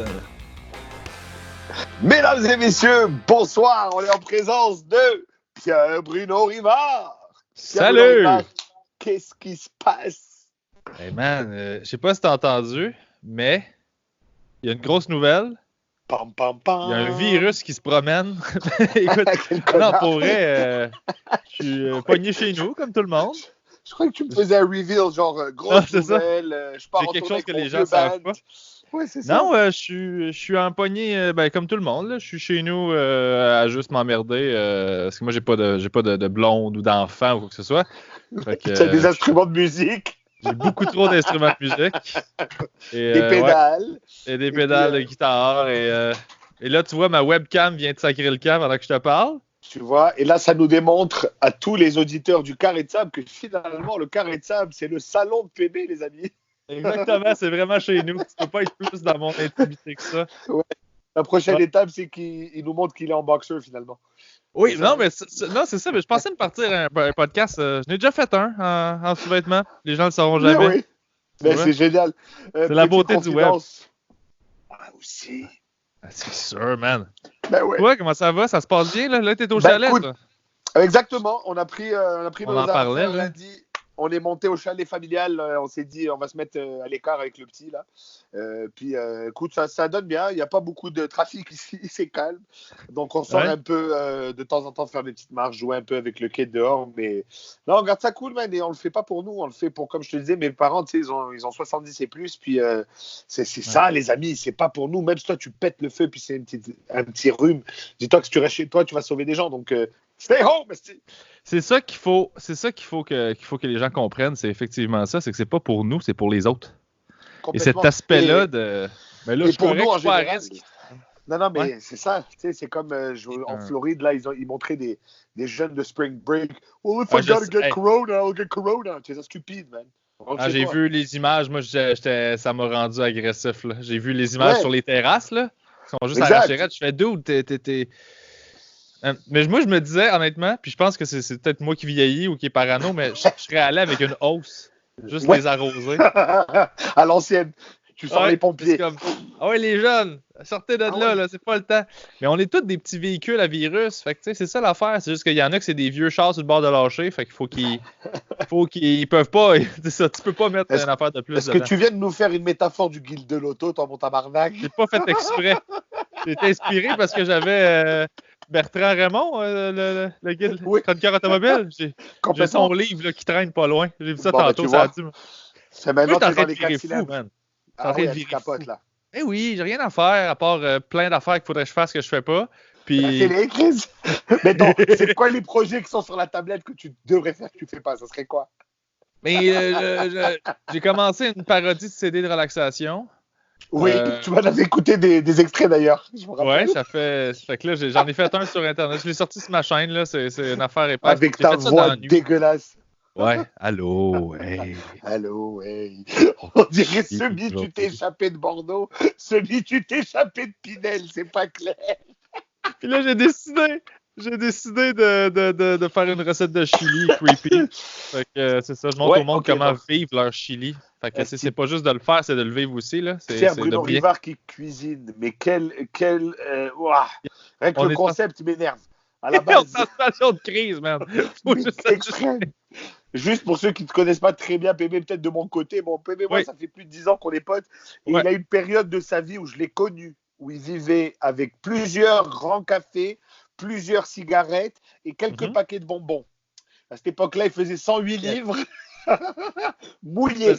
ça. Mesdames et messieurs, bonsoir. On est en présence de Pierre-Bruno Rivard. Salut! Rivard, qu'est-ce qui se passe? Hey man, je sais pas si t'as entendu, mais il y a une grosse nouvelle. Pam, pam, pam. Il y a un virus qui se promène. Écoute, non, pour vrai, je suis pogné chez nous, comme tout le monde. Je crois que tu me faisais un reveal, genre grosse nouvelle. Je pars c'est en quelque tournée chose que avec les mon gens vieux savent band. pas. Ouais, c'est ça. Non, je suis en poignée, comme tout le monde. Là. Je suis chez nous à juste m'emmerder. Parce que moi, j'ai pas de blonde ou d'enfant ou quoi que ce soit. Fait que, tu as des instruments de musique. J'ai beaucoup trop d'instruments de musique. Et, des pédales. Ouais, et des pédales de guitare. Et là, tu vois, ma webcam vient de sacrer le camp pendant que je te parle. Tu vois, et là, ça nous démontre à tous les auditeurs du Carré de Sable que finalement, le Carré de Sable, c'est le salon de PB, les amis. Exactement, c'est vraiment chez nous. Tu peux pas être plus dans mon intimité que ça. Ouais. La prochaine étape, c'est qu'il nous montre qu'il est en boxeur, finalement. Oui, non, mais c'est ça. Mais je pensais me partir un podcast. Je n'ai déjà fait un en sous-vêtements. Les gens ne le sauront jamais. Oui, mais c'est génial. C'est la beauté du web. Ah, aussi. Ah, c'est sûr, man. Ben ouais. Ouais, comment ça va? Ça se passe bien, là? Là, t'es au chalet, écoute, toi? Exactement. On a pris On nos en parlait, affaires là. lundi. On est monté au chalet familial. On s'est dit, on va se mettre à l'écart avec le petit, là. Puis, écoute, ça donne bien. Il n'y a pas beaucoup de trafic ici. C'est calme. Donc, on sort un peu de temps en temps faire des petites marches, jouer un peu avec le quai dehors. Mais non, on garde ça cool, man. Et on le fait pas pour nous. On le fait pour, comme je te disais, mes parents, tu sais, ils ont 70 et plus. Puis, c'est ça, les amis. C'est pas pour nous. Même si toi, tu pètes le feu, puis c'est un petit rhume. Dis-toi que si tu restes chez toi, tu vas sauver des gens. Donc, stay home, c'est ça qu'il faut que les gens comprennent, c'est effectivement ça, c'est que c'est pas pour nous, c'est pour les autres. Et cet aspect-là de mais là et je pour nous en pas général. risque. Non, mais c'est ça. Tu sais, c'est comme en Floride, là, ils montraient des jeunes de Spring Break. Oh, if I gotta get Corona, I'll get Corona. C'est stupide, man. J'ai vu les images, moi, ça m'a rendu agressif, là. J'ai vu les images sur les terrasses, là. Ils sont juste arrachés. Je fais d'où t'es. Mais moi, je me disais, honnêtement, puis je pense que c'est peut-être moi qui vieillis ou qui est parano, mais je serais allé avec une hausse. Juste les arroser. À l'ancienne. Tu sors les pompiers. Comme, ouais, les jeunes, sortez de là, c'est pas le temps. Mais on est tous des petits véhicules à virus. Fait que, tu sais, c'est ça l'affaire. C'est juste qu'il y en a que c'est des vieux chars sur le bord de lâcher. Fait qu'il faut qu'ils peuvent pas. C'est ça, tu peux pas mettre une affaire de plus. Est-ce que tu viens de nous faire une métaphore du guild de l'auto, toi, mon tabarnak? J'ai pas fait exprès. J'ai été inspiré parce que j'avais Bertrand Raymond, le guide chroniqueur automobile. J'ai son livre là, qui traîne pas loin. J'ai vu ça tantôt. Ça a dit. C'est maintenant que dans les 4 cylindres. Man. Ah ouais, tu capotes, là. Eh oui, j'ai rien à faire à part plein d'affaires qu'il faudrait que je fasse que je fais pas. Puis... C'est les crises. Mais donc, c'est quoi les projets qui sont sur la tablette que tu devrais faire que tu fais pas? Ça serait quoi? Mais j'ai commencé une parodie de CD de relaxation. Oui, tu m'en avais écouté des extraits d'ailleurs. Ouais, ça fait que là, j'en ai fait un sur Internet. Je l'ai sorti sur ma chaîne, là. C'est une affaire épaisse. Avec ta voix dégueulasse. Ouais, allô, hey. Allô, hey. On dirait tu t'es échappé de Bordeaux, tu t'es échappé de Pinel, c'est pas clair. Puis là, j'ai décidé de faire une recette de chili creepy. Fait que c'est ça, je montre au monde comment vivre leur chili. Fait que c'est pas juste de le faire, c'est de le vivre aussi, là. Pierre-Bruno Rivard qui cuisine, mais quel rien que le concept m'énerve. À la base. En situation de crise, man. Juste pour ceux qui ne te connaissent pas très bien, PB, peut-être de mon côté. Bon, PB, moi, ça fait plus de 10 ans qu'on est potes. Et il a une période de sa vie où je l'ai connu, où il vivait avec plusieurs grands cafés, plusieurs cigarettes et quelques paquets de bonbons. À cette époque-là, il faisait 108 livres mouillés.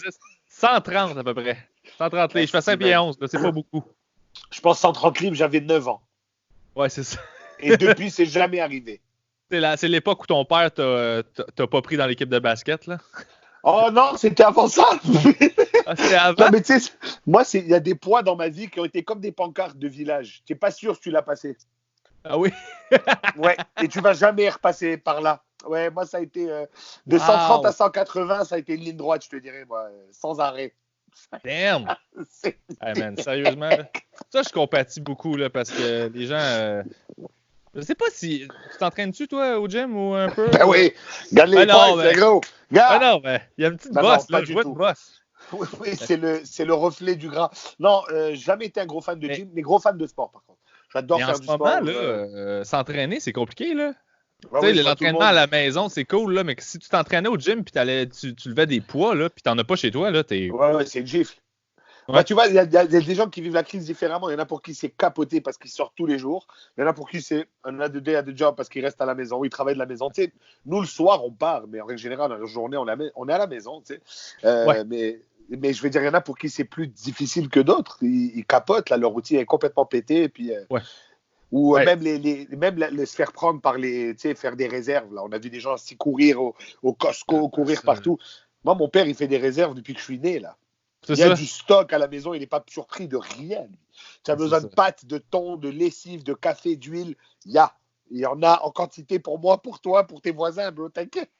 130 à peu près. 130 livres. Je fais 5 pieds 11, là, c'est pas beaucoup. Je pense 130 livres, j'avais 9 ans. Ouais, c'est ça. Et depuis, c'est jamais arrivé. C'est l'époque où ton père t'a pas pris dans l'équipe de basket, là? Oh non, c'était avant ça! C'était avant? Non, mais tu sais, moi, il y a des poids dans ma vie qui ont été comme des pancartes de village. Tu n'es pas sûr si tu l'as passé. Ah oui? Ouais, et tu vas jamais repasser par là. Ouais, moi, ça a été de 130 à 180, ça a été une ligne droite, je te dirais, moi, sans arrêt. Damn! Hey man, sérieusement, là, ça, je compatis beaucoup, là, parce que les gens... je sais pas si... Tu t'entraînes-tu, toi, au gym, ou un peu? Ben oui! Regarde les points, c'est gros! Ah non, mais il y a une petite bosse, là, je vois une bosse. Oui, c'est le reflet du gras. Non, jamais été un gros fan de gym, mais gros fan de sport par contre. J'adore faire du sport. En ce moment, là, s'entraîner, c'est compliqué, là. Ouais, l'entraînement à la maison, c'est cool, là, mais si tu t'entraînais au gym puis tu levais des poids, là, puis t'en as pas chez toi, là, t'es... Ouais, c'est une gifle. Ouais. Bah, tu vois, il y a des gens qui vivent la crise différemment. Il y en a pour qui c'est capoté parce qu'ils sortent tous les jours. Il y en a pour qui c'est un a de day à de job parce qu'ils restent à la maison. Ils travaillent de la maison. Tu sais, nous, le soir, on part, mais en règle générale, la journée, on est à la maison. Tu sais. Ouais. Mais je veux dire, il y en a pour qui c'est plus difficile que d'autres. Ils capotent, là, leur routine est complètement pétée. Et puis, Ouais. ou Ouais. même se faire prendre par tu sais, faire des réserves. Là. On a vu des gens aussi courir au Costco, courir partout. Moi, mon père, il fait des réserves depuis que je suis né, là. Il y a du stock à la maison, il n'est pas surpris de rien. Tu as besoin de pâtes, de thon, de lessive, de café, d'huile. Il y en a en quantité pour moi, pour toi, pour tes voisins, bro, t'inquiète.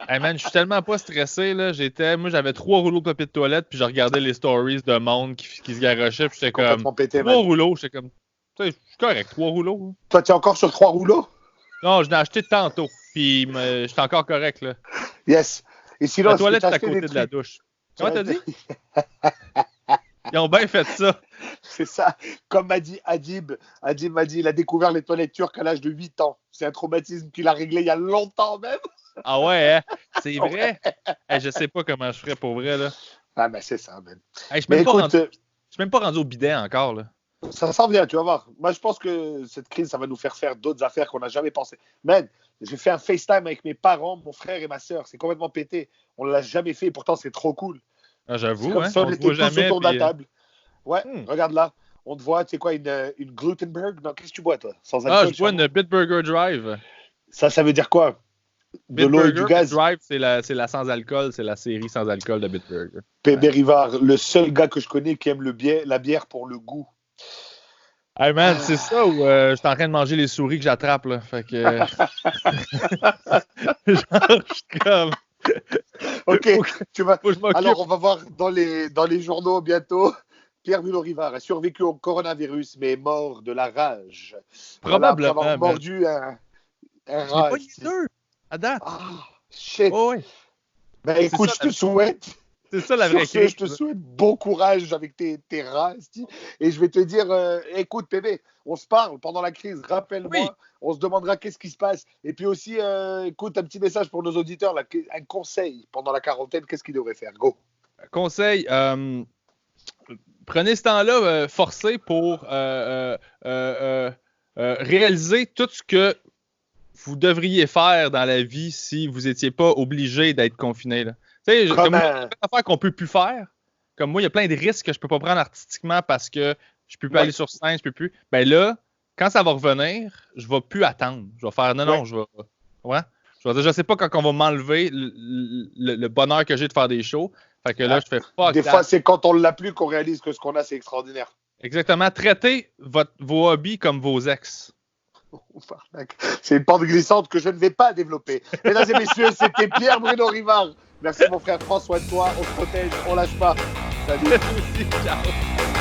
Hey man, je suis tellement pas stressé, là. Moi, j'avais 3 rouleaux de papier de toilette, puis je regardais les stories de monde qui se garochait, puis j'étais comme... pété, 3 rouleaux, j'étais comme... Tu sais, je suis correct, 3 rouleaux. Toi, tu es encore sur 3 rouleaux? Non, je l'ai acheté tantôt, puis j'étais encore correct, là. Yes. Et sinon, la toilette est à côté de la douche. Comment t'as dit? Ils ont bien fait ça. C'est ça. Comme m'a dit Adib m'a dit il a découvert les toilettes turques à l'âge de 8 ans. C'est un traumatisme qu'il a réglé il y a longtemps même. Ah ouais, hein? C'est vrai? Hey, je sais pas comment je ferais pour vrai, là. Ah, mais c'est ça, man. Hey, je suis même pas rendu au bidet encore, là. Ça s'en vient, tu vas voir. Moi, je pense que cette crise, ça va nous faire d'autres affaires qu'on n'a jamais pensé. Man, j'ai fait un FaceTime avec mes parents, mon frère et ma soeur. C'est complètement pété. On ne l'a jamais fait. Pourtant, c'est trop cool. Ah, j'avoue, comme hein? ça, on était tous jamais, autour de la table. Ouais, Hmm. regarde là. On te voit, tu sais quoi, une Glutenberg? Non, qu'est-ce que tu bois, toi? Sans Ah, alcool, je bois une Bitburger Drive. Ça veut dire quoi? De l'eau et du gaz? Drive, c'est la sans alcool, c'est la série sans alcool de Bitburger. P.B. Rivard, le seul gars que je connais qui aime la bière pour le goût. Hey man, c'est ça où je suis en train de manger les souris que j'attrape, là. Fait que... genre, je suis comme... Ok, faut que je m'occupe. Alors on va voir dans les journaux bientôt. Pierre Mulot-Rivard a survécu au coronavirus, mais est mort de la rage. Probablement. Voilà, après avoir mordu un rat. Pas les deux, à date. Ah, shit. Oh, ouais. Ben écoute, je te souhaite. C'est ça la vraie crise. Je te souhaite bon courage avec tes rats. Et je vais te dire, écoute, PB, on se parle pendant la crise. Rappelle-moi, Oui. on se demandera qu'est-ce qui se passe. Et puis aussi, écoute, un petit message pour nos auditeurs, là, un conseil pendant la quarantaine, qu'est-ce qu'ils devraient faire? Go. Conseil, prenez ce temps-là forcé pour réaliser tout ce que vous devriez faire dans la vie si vous n'étiez pas obligé d'être confiné, là. Tu sais, comme moi, il y a plein d'affaires qu'on peut plus faire. Comme moi, il y a plein de risques que je peux pas prendre artistiquement parce que je peux plus aller sur scène, je peux plus. Ben là, quand ça va revenir, je vais plus attendre. Je vais faire non, je vais. Ouais. Je vais dire, je sais pas quand on va m'enlever le bonheur que j'ai de faire des shows. Fait que là, je fais fuck. Des fois, c'est quand on l'a plus qu'on réalise que ce qu'on a, c'est extraordinaire. Exactement. Traitez vos hobbies comme vos ex. C'est une pente glissante que je ne vais pas développer. Mesdames et messieurs, c'était Pierre Mulot-Rivard. Merci mon frère, prends soin de toi, on se protège, on lâche pas. Salut. Ciao.